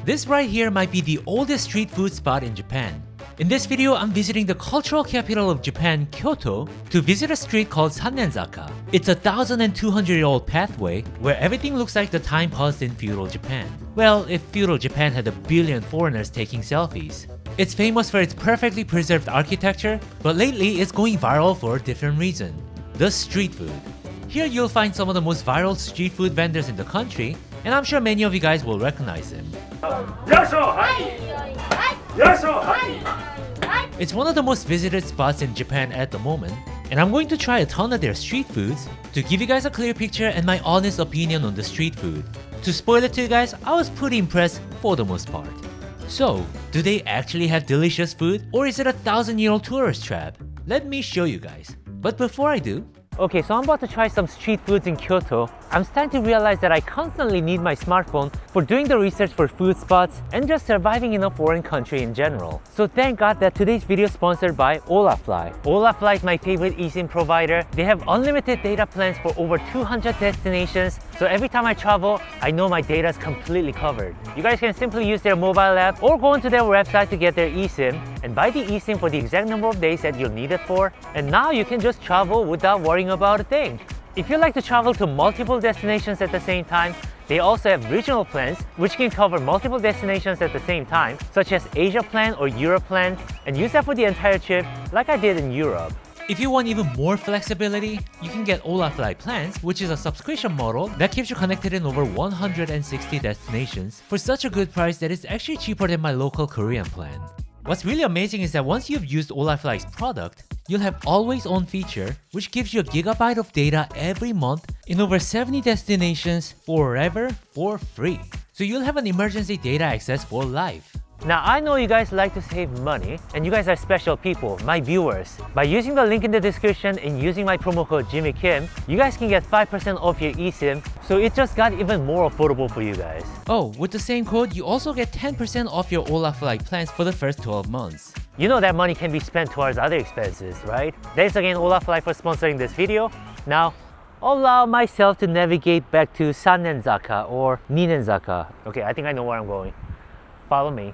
This right here might be the oldest street food spot in Japan. In this video, I'm visiting the cultural capital of Japan, Kyoto, to visit a street called Sannenzaka. It's a 1,200-year-old pathway where everything looks like the time paused in feudal Japan. Well, if feudal Japan had a billion foreigners taking selfies. It's famous for its perfectly preserved architecture, but lately it's going viral for a different reason. The street food. Here you'll find some of the most viral street food vendors in the country, and I'm sure many of you guys will recognize them. It's one of the most visited spots in Japan at the moment, and I'm going to try a ton of their street foods to give you guys a clear picture and my honest opinion on the street food. To spoil it to you guys, I was pretty impressed for the most part. So, do they actually have delicious food, or is it a 1,000-year-old tourist trap? Let me show you guys. But before I do, okay, so I'm about to try some street foods in Kyoto. I'm starting to realize that I constantly need my smartphone for doing the research for food spots and just surviving in a foreign country in general. So thank God that today's video is sponsored by Olafly. Olafly is my favorite eSIM provider. They have unlimited data plans for over 200 destinations. So every time I travel, I know my data is completely covered. You guys can simply use their mobile app or go onto their website to get their eSIM and buy the eSIM for the exact number of days that you'll need it for. And now you can just travel without worrying about a thing. If you like to travel to multiple destinations at the same time, they also have regional plans which can cover multiple destinations at the same time, such as Asia plan or Europe plan, and use that for the entire trip like I did in Europe. If you want even more flexibility, you can get Olafly plans, which is a subscription model that keeps you connected in over 160 destinations for such a good price that it's actually cheaper than my local Korean plan. What's really amazing is that once you've used Olafly's product, you'll have always on feature, which gives you a gigabyte of data every month in over 70 destinations forever for free. So you'll have an emergency data access for life. Now I know you guys like to save money, and you guys are special people, my viewers. By using the link in the description and using my promo code JimmyKim, you guys can get 5% off your eSIM, so it just got even more affordable for you guys. Oh, with the same code, you also get 10% off your Olafly plans for the first 12 months. You know that money can be spent towards other expenses, right? Thanks again Olafly for sponsoring this video. Now, allow myself to navigate back to Sannenzaka or Ninenzaka. Okay, I think I know where I'm going. Follow me.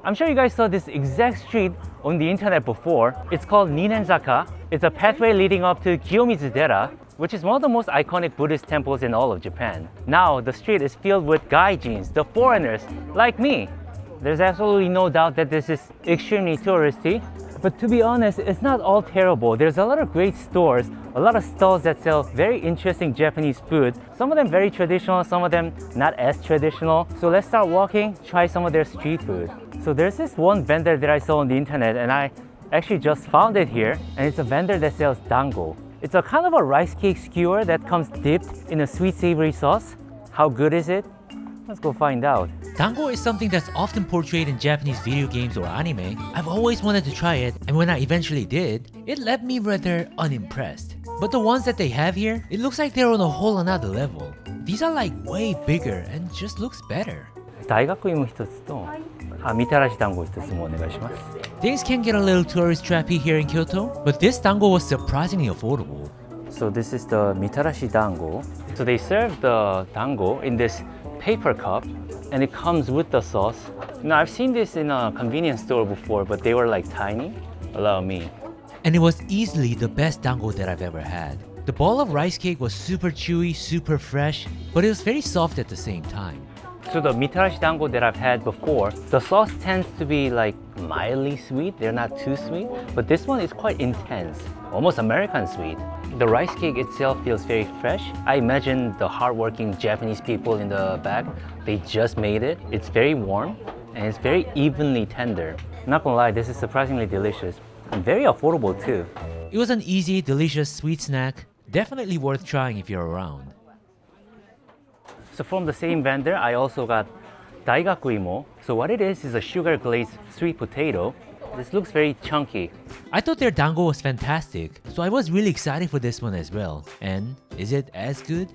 I'm sure you guys saw this exact street on the internet before. It's called Ninenzaka. It's a pathway leading up to Kiyomizu-dera, which is one of the most iconic Buddhist temples in all of Japan. Now, the street is filled with gaijins, the foreigners, like me. There's absolutely no doubt that this is extremely touristy, but to be honest, it's not all terrible. There's a lot of great stores, a lot of stalls that sell very interesting Japanese food. Some of them very traditional, some of them not as traditional. So let's start walking, try some of their street food. So there's this one vendor that I saw on the internet, and I actually just found it here, and it's a vendor that sells Dango. It's a kind of a rice cake skewer that comes dipped in a sweet savory sauce. How good is it? Let's go find out. Dango is something that's often portrayed in Japanese video games or anime. I've always wanted to try it, and when I eventually did, it left me rather unimpressed. But the ones that they have here, it looks like they're on a whole another level. These are like way bigger and just looks better. 大学芋一つと、みたらし団子一つもお願いします。Things can get a little tourist trappy here in Kyoto, but this dango was surprisingly affordable. So this is the mitarashi dango. So they serve the dango in this paper cup, and it comes with the sauce. Now I've seen this in a convenience store before, but they were like tiny. Allow me. And it was easily the best dango that I've ever had. The ball of rice cake was super chewy, super fresh, but it was very soft at the same time. So the mitarashi dango that I've had before, the sauce tends to be like mildly sweet. They're not too sweet, but this one is quite intense, almost American sweet. The rice cake itself feels very fresh. I imagine the hardworking Japanese people in the back, they just made it. It's very warm and it's very evenly tender. Not gonna lie, this is surprisingly delicious and very affordable too. It was an easy, delicious sweet snack. Definitely worth trying if you're around. So from the same vendor, I also got daigaku-imo. So what it is a sugar glazed sweet potato. This looks very chunky. I thought their dango was fantastic, so I was really excited for this one as well. And is it as good?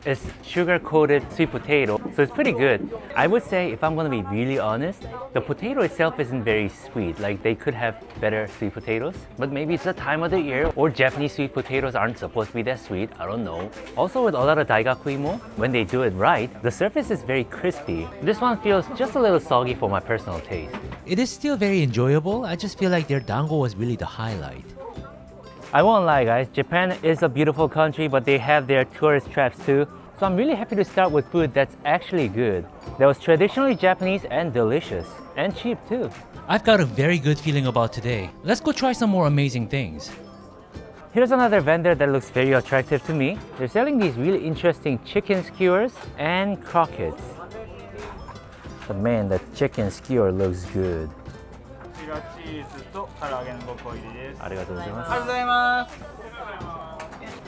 It's sugar-coated sweet potato, so it's pretty good. I would say, if I'm gonna be really honest, the potato itself isn't very sweet. Like, they could have better sweet potatoes, but maybe it's the time of the year, or Japanese sweet potatoes aren't supposed to be that sweet, I don't know. Also, with a lot of daigaku imo, when they do it right, the surface is very crispy. This one feels just a little soggy for my personal taste. It is still very enjoyable, I just feel like their dango was really the highlight. I won't lie guys, Japan is a beautiful country, but they have their tourist traps too. So I'm really happy to start with food that's actually good, that was traditionally Japanese and delicious, and cheap too. I've got a very good feeling about today. Let's go try some more amazing things. Here's another vendor that looks very attractive to me. They're selling these really interesting chicken skewers and croquettes. But man, that chicken skewer looks good.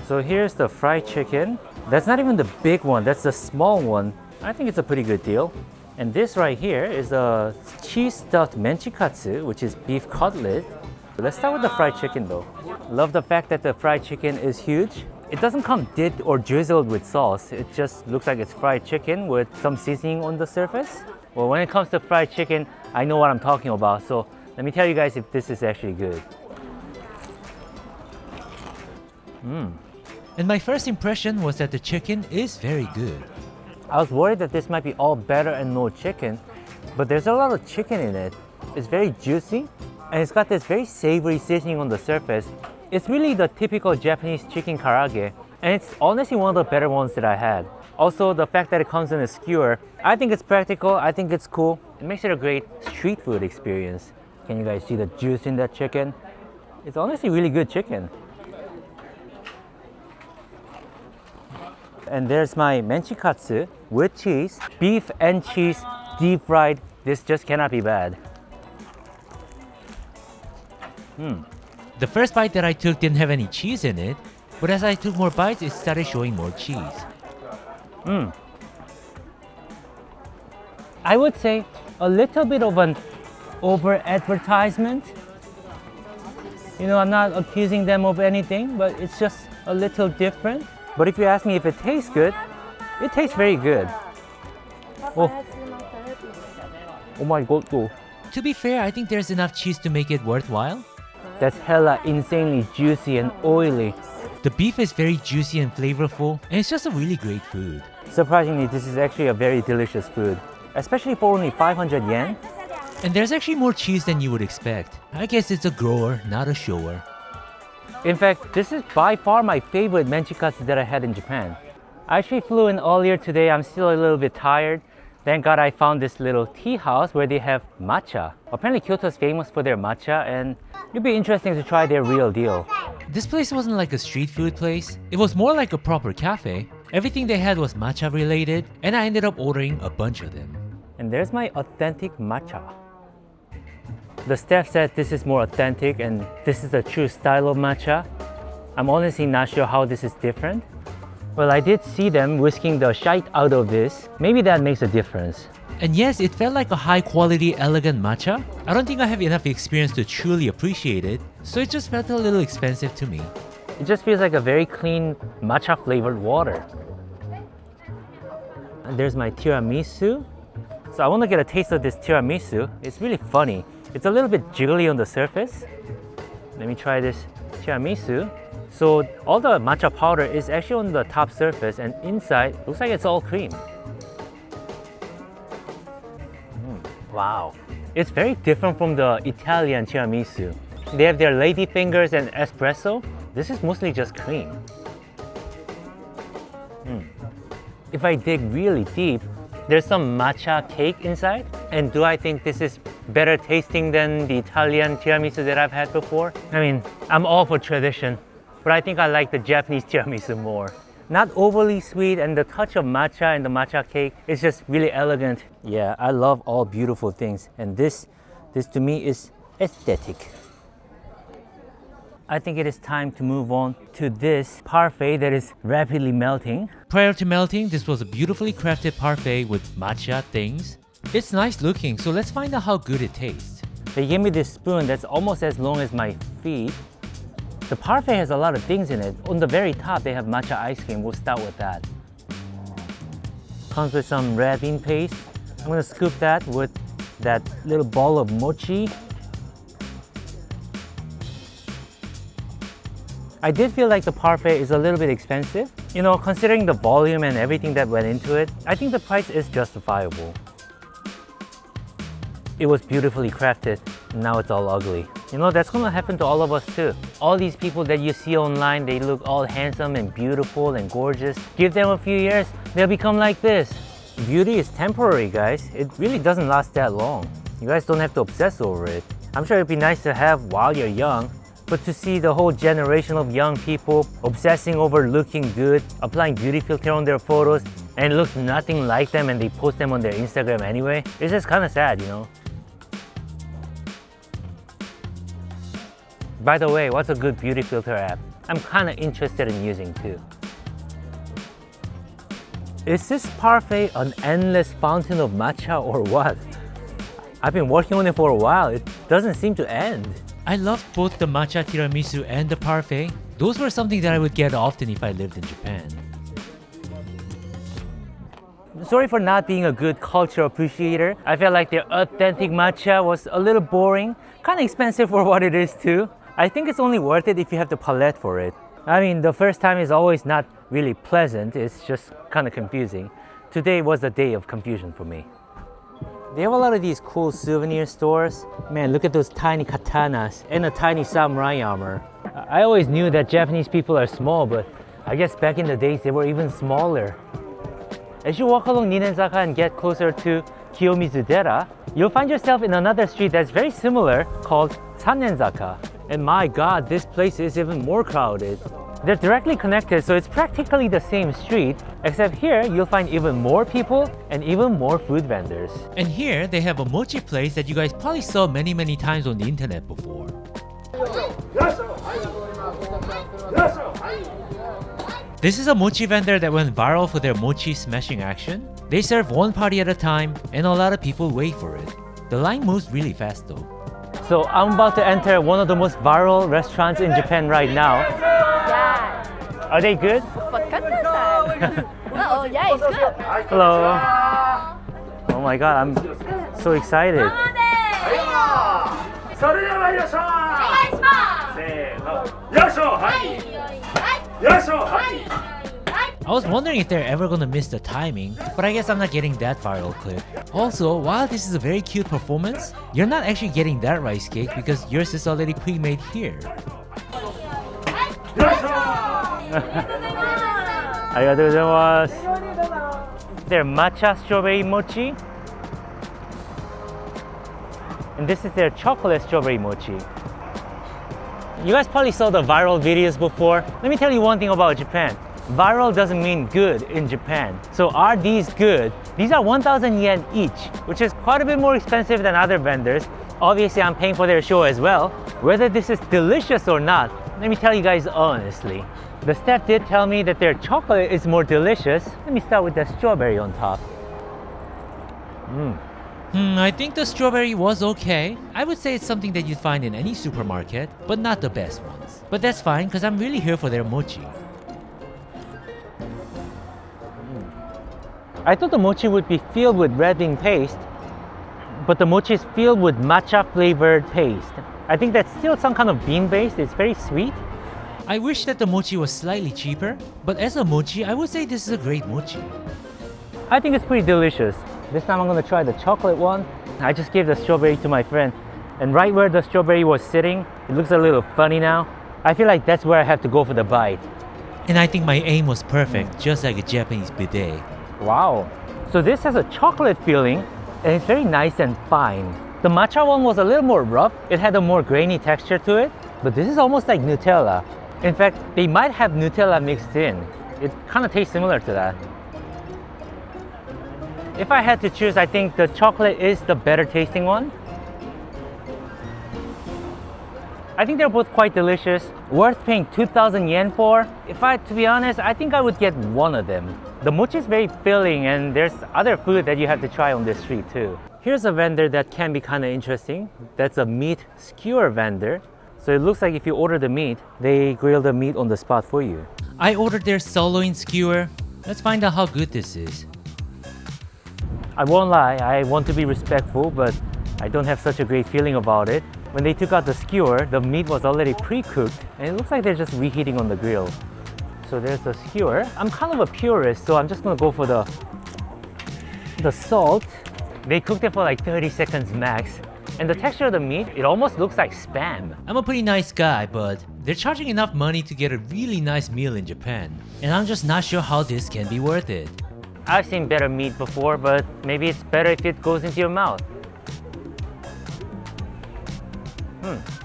So here's the fried chicken. That's not even the big one, that's the small one. I think it's a pretty good deal. And this right here is a cheese stuffed menchikatsu, which is beef cutlet. Let's start with the fried chicken though. Love the fact that the fried chicken is huge. It doesn't come dipped or drizzled with sauce. It just looks like it's fried chicken with some seasoning on the surface. Well, when it comes to fried chicken, I know what I'm talking about. So let me tell you guys if this is actually good. And my first impression was that the chicken is very good. I was worried that this might be all batter and no chicken, but there's a lot of chicken in it. It's very juicy, and it's got this very savory seasoning on the surface. It's really the typical Japanese chicken karaage, and it's honestly one of the better ones that I had. Also, the fact that it comes in a skewer, I think it's practical, I think it's cool. It makes it a great street food experience. Can you guys see the juice in that chicken? It's honestly really good chicken. And there's my menchikatsu with cheese, beef and cheese, deep fried. This just cannot be bad. The first bite that I took didn't have any cheese in it, but as I took more bites, it started showing more cheese. I would say a little bit of an over-advertisement. You know, I'm not accusing them of anything, but it's just a little different. But if you ask me if it tastes good, it tastes very good. Oh my god, though. To be fair, I think there's enough cheese to make it worthwhile. That's hella insanely juicy and oily. The beef is very juicy and flavorful, and it's just a really great food. Surprisingly, this is actually a very delicious food, especially for only 500 yen. And there's actually more cheese than you would expect. I guess it's a grower, not a shower. In fact, this is by far my favorite menchikatsu that I had in Japan. I actually flew in earlier today. I'm still a little bit tired. Thank God I found this little tea house where they have matcha. Apparently Kyoto is famous for their matcha, and it'd be interesting to try their real deal. This place wasn't like a street food place. It was more like a proper cafe. Everything they had was matcha related, and I ended up ordering a bunch of them. And there's my authentic matcha. The staff said this is more authentic and this is the true style of matcha. I'm honestly not sure how this is different. Well, I did see them whisking the shite out of this. Maybe that makes a difference. And yes, it felt like a high quality, elegant matcha. I don't think I have enough experience to truly appreciate it, so it just felt a little expensive to me. It just feels like a very clean matcha flavored water. And there's my tiramisu. So I want to get a taste of this tiramisu. It's really funny. It's a little bit jiggly on the surface. Let me try this tiramisu. So all the matcha powder is actually on the top surface, and inside looks like it's all cream. Wow. It's very different from the Italian tiramisu. They have their lady fingers and espresso. This is mostly just cream. If I dig really deep, there's some matcha cake inside. And do I think this is better tasting than the Italian tiramisu that I've had before? I mean, I'm all for tradition, but I think I like the Japanese tiramisu more. Not overly sweet, and the touch of matcha in the matcha cake is just really elegant. Yeah, I love all beautiful things, and this to me is aesthetic. I think it is time to move on to this parfait that is rapidly melting. Prior to melting, this was a beautifully crafted parfait with matcha things. It's nice looking, so let's find out how good it tastes. They gave me this spoon that's almost as long as my feet. The parfait has a lot of things in it. On the very top, they have matcha ice cream. We'll start with that. Comes with some red bean paste. I'm gonna scoop that with that little ball of mochi. I did feel like the parfait is a little bit expensive. You know, considering the volume and everything that went into it, I think the price is justifiable. It was beautifully crafted, and now it's all ugly. You know, that's gonna happen to all of us too. All these people that you see online, they look all handsome and beautiful and gorgeous. Give them a few years, they'll become like this. Beauty is temporary, guys. It really doesn't last that long. You guys don't have to obsess over it. I'm sure it'd be nice to have while you're young, but to see the whole generation of young people obsessing over looking good, applying beauty filter on their photos, and it looks nothing like them and they post them on their Instagram anyway, it's just kind of sad, you know? By the way, what's a good beauty filter app? I'm kind of interested in using too. Is this parfait an endless fountain of matcha or what? I've been working on it for a while. It doesn't seem to end. I loved both the matcha tiramisu and the parfait. Those were something that I would get often if I lived in Japan. Sorry for not being a good culture appreciator. I felt like the authentic matcha was a little boring, kind of expensive for what it is too. I think it's only worth it if you have the palette for it. I mean, the first time is always not really pleasant, it's just kind of confusing. Today was a day of confusion for me. They have a lot of these cool souvenir stores. Man, look at those tiny katanas and a tiny samurai armor. I always knew that Japanese people are small, but I guess back in the days they were even smaller. As you walk along Sannenzaka and get closer to Kiyomizu-dera, you'll find yourself in another street that's very similar called Sannenzaka. And my god, this place is even more crowded. They're directly connected, so it's practically the same street, except here you'll find even more people and even more food vendors. And here they have a mochi place that you guys probably saw many times on the internet before. This is a mochi vendor that went viral for their mochi smashing action. They serve one party at a time and a lot of people wait for it. The line moves really fast though. So I'm about to enter one of the most viral restaurants in Japan right now. Yeah. Are they good? Oh, yeah, it's good. Hello. Oh my god, I'm so excited. I was wondering if they're ever gonna miss the timing, but I guess I'm not getting that viral clip. Also, while this is a very cute performance, you're not actually getting that rice cake because yours is already pre-made here. Arigatou gozaimasu. Their matcha strawberry mochi. And this is their chocolate strawberry mochi. You guys probably saw the viral videos before. Let me tell you one thing about Japan. Viral doesn't mean good in Japan. So are these good? These are 1,000 yen each, which is quite a bit more expensive than other vendors. Obviously, I'm paying for their show as well. Whether this is delicious or not, let me tell you guys honestly. The staff did tell me that their chocolate is more delicious. Let me start with the strawberry on top. I think the strawberry was okay. I would say it's something that you'd find in any supermarket, but not the best ones. But that's fine because I'm really here for their mochi. I thought the mochi would be filled with red bean paste, but the mochi is filled with matcha flavored paste. I think that's still some kind of bean based. It's very sweet. I wish that the mochi was slightly cheaper, but as a mochi, I would say this is a great mochi. I think it's pretty delicious. This time I'm gonna try the chocolate one. I just gave the strawberry to my friend, and right where the strawberry was sitting, it looks a little funny now. I feel like that's where I have to go for the bite. And I think my aim was perfect, just like a Japanese bidet. Wow. So this has a chocolate feeling, and it's very nice and fine. The matcha one was a little more rough. It had a more grainy texture to it, but this is almost like Nutella. In fact, they might have Nutella mixed in. It kind of tastes similar to that. If I had to choose, I think the chocolate is the better tasting one. I think they're both quite delicious. Worth paying 2,000 yen for. To be honest, I think I would get one of them. The mochi is very filling and there's other food that you have to try on this street too. Here's a vendor that can be kind of interesting. That's a meat skewer vendor. So it looks like if you order the meat, they grill the meat on the spot for you. I ordered their sirloin skewer. Let's find out how good this is. I won't lie, I want to be respectful, but I don't have such a great feeling about it. When they took out the skewer, the meat was already pre-cooked, and it looks like they're just reheating on the grill. So there's the skewer. I'm kind of a purist, so I'm just gonna go for the salt. They cooked it for like 30 seconds max. And the texture of the meat, it almost looks like Spam. I'm a pretty nice guy, but they're charging enough money to get a really nice meal in Japan. And I'm just not sure how this can be worth it. I've seen better meat before, but maybe it's better if it goes into your mouth.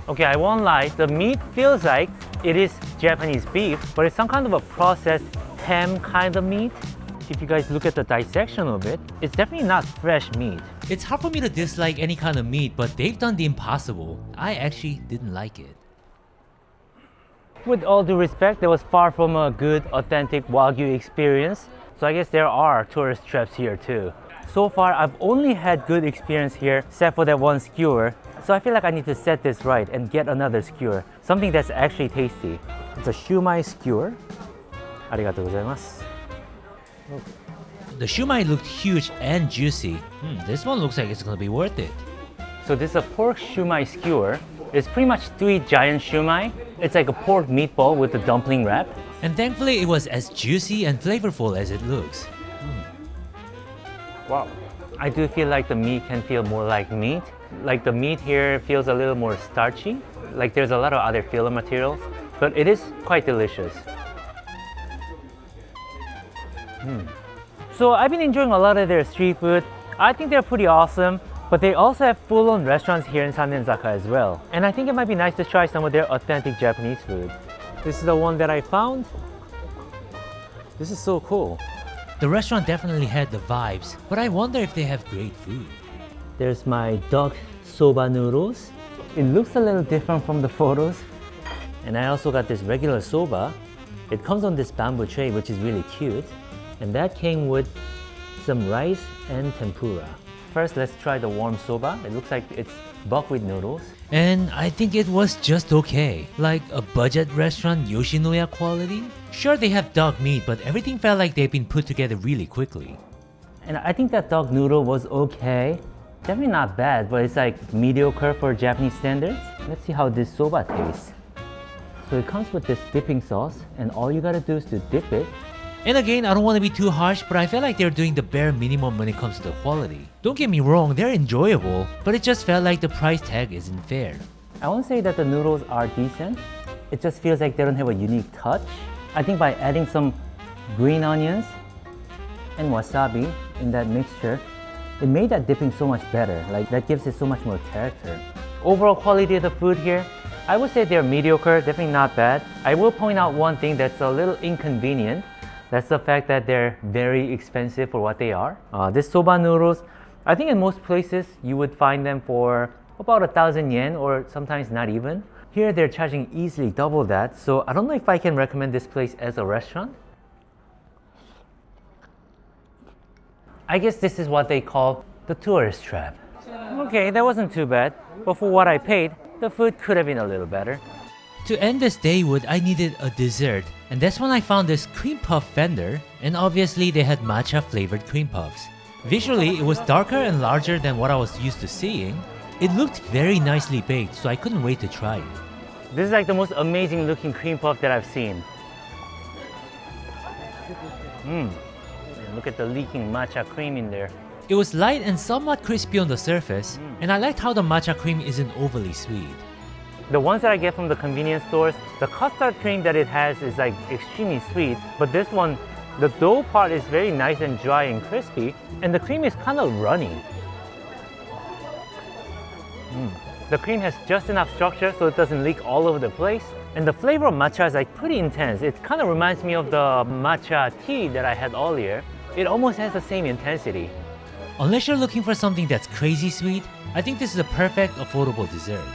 Okay, I won't lie, the meat feels like it is Japanese beef, but it's some kind of a processed ham kind of meat. If you guys look at the dissection of it, it's definitely not fresh meat. It's hard for me to dislike any kind of meat, but they've done the impossible. I actually didn't like it. With all due respect, that was far from a good, authentic Wagyu experience. So I guess there are tourist traps here too. So far, I've only had good experience here, except for that one skewer. So I feel like I need to set this right and get another skewer. Something that's actually tasty. It's a shumai skewer. Arigatou gozaimasu. The shumai looked huge and juicy. This one looks like it's gonna be worth it. So this is a pork shumai skewer. It's pretty much 3 giant shumai. It's like a pork meatball with a dumpling wrap. And thankfully it was as juicy and flavorful as it looks. Wow. I do feel like the meat can feel more like meat. Like the meat here feels a little more starchy. Like there's a lot of other filler materials, but it is quite delicious. So I've been enjoying a lot of their street food. I think they're pretty awesome, but they also have full-on restaurants here in Sannenzaka as well. And I think it might be nice to try some of their authentic Japanese food. This is the one that I found. This is so cool. The restaurant definitely had the vibes, but I wonder if they have great food. There's my duck soba noodles. It looks a little different from the photos. And I also got this regular soba. It comes on this bamboo tray, which is really cute. And that came with some rice and tempura. First, let's try the warm soba. It looks like it's buckwheat noodles. And I think it was just okay. Like a budget restaurant Yoshinoya quality. Sure, they have dog meat, but everything felt like they've been put together really quickly. And I think that dog noodle was okay. Definitely not bad, but it's like mediocre for Japanese standards. Let's see how this soba tastes. So it comes with this dipping sauce, and all you gotta do is to dip it. And again, I don't want to be too harsh, but I feel like they're doing the bare minimum when it comes to the quality. Don't get me wrong, they're enjoyable, but it just felt like the price tag isn't fair. I won't say that the noodles are decent. It just feels like they don't have a unique touch. I think by adding some green onions and wasabi in that mixture, it made that dipping so much better. Like that gives it so much more character. Overall quality of the food here, I would say they're mediocre, definitely not bad. I will point out one thing that's a little inconvenient. That's the fact that they're very expensive for what they are. This soba noodles, I think in most places you would find them for about 1,000 yen or sometimes not even. Here they're charging easily double that, so I don't know if I can recommend this place as a restaurant. I guess this is what they call the tourist trap. Okay, that wasn't too bad, but for what I paid, the food could have been a little better. To end this day with, I needed a dessert, and that's when I found this cream puff vendor, and obviously they had matcha flavored cream puffs. Visually, it was darker and larger than what I was used to seeing. It looked very nicely baked, so I couldn't wait to try it. This is like the most amazing looking cream puff that I've seen. And look at the leaking matcha cream in there. It was light and somewhat crispy on the surface, and I liked how the matcha cream isn't overly sweet. The ones that I get from the convenience stores, the custard cream that it has is like extremely sweet, but this one, the dough part is very nice and dry and crispy, and the cream is kind of runny. The cream has just enough structure so it doesn't leak all over the place. And the flavor of matcha is like pretty intense. It kind of reminds me of the matcha tea that I had earlier. It almost has the same intensity. Unless you're looking for something that's crazy sweet, I think this is a perfect affordable dessert.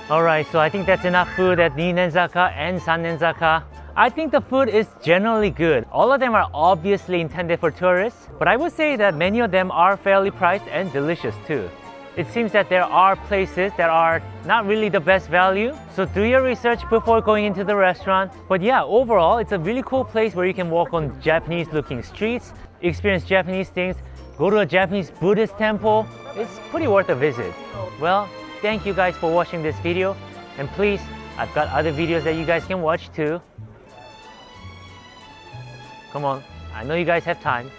Alright, so I think that's enough food at Ninenzaka and Sannenzaka. I think the food is generally good. All of them are obviously intended for tourists, but I would say that many of them are fairly priced and delicious too. It seems that there are places that are not really the best value, so do your research before going into the restaurant. But yeah, overall, it's a really cool place where you can walk on Japanese looking streets, experience Japanese things, go to a Japanese Buddhist temple. It's pretty worth a visit. Well, thank you guys for watching this video. And please, I've got other videos that you guys can watch too. Come on, I know you guys have time.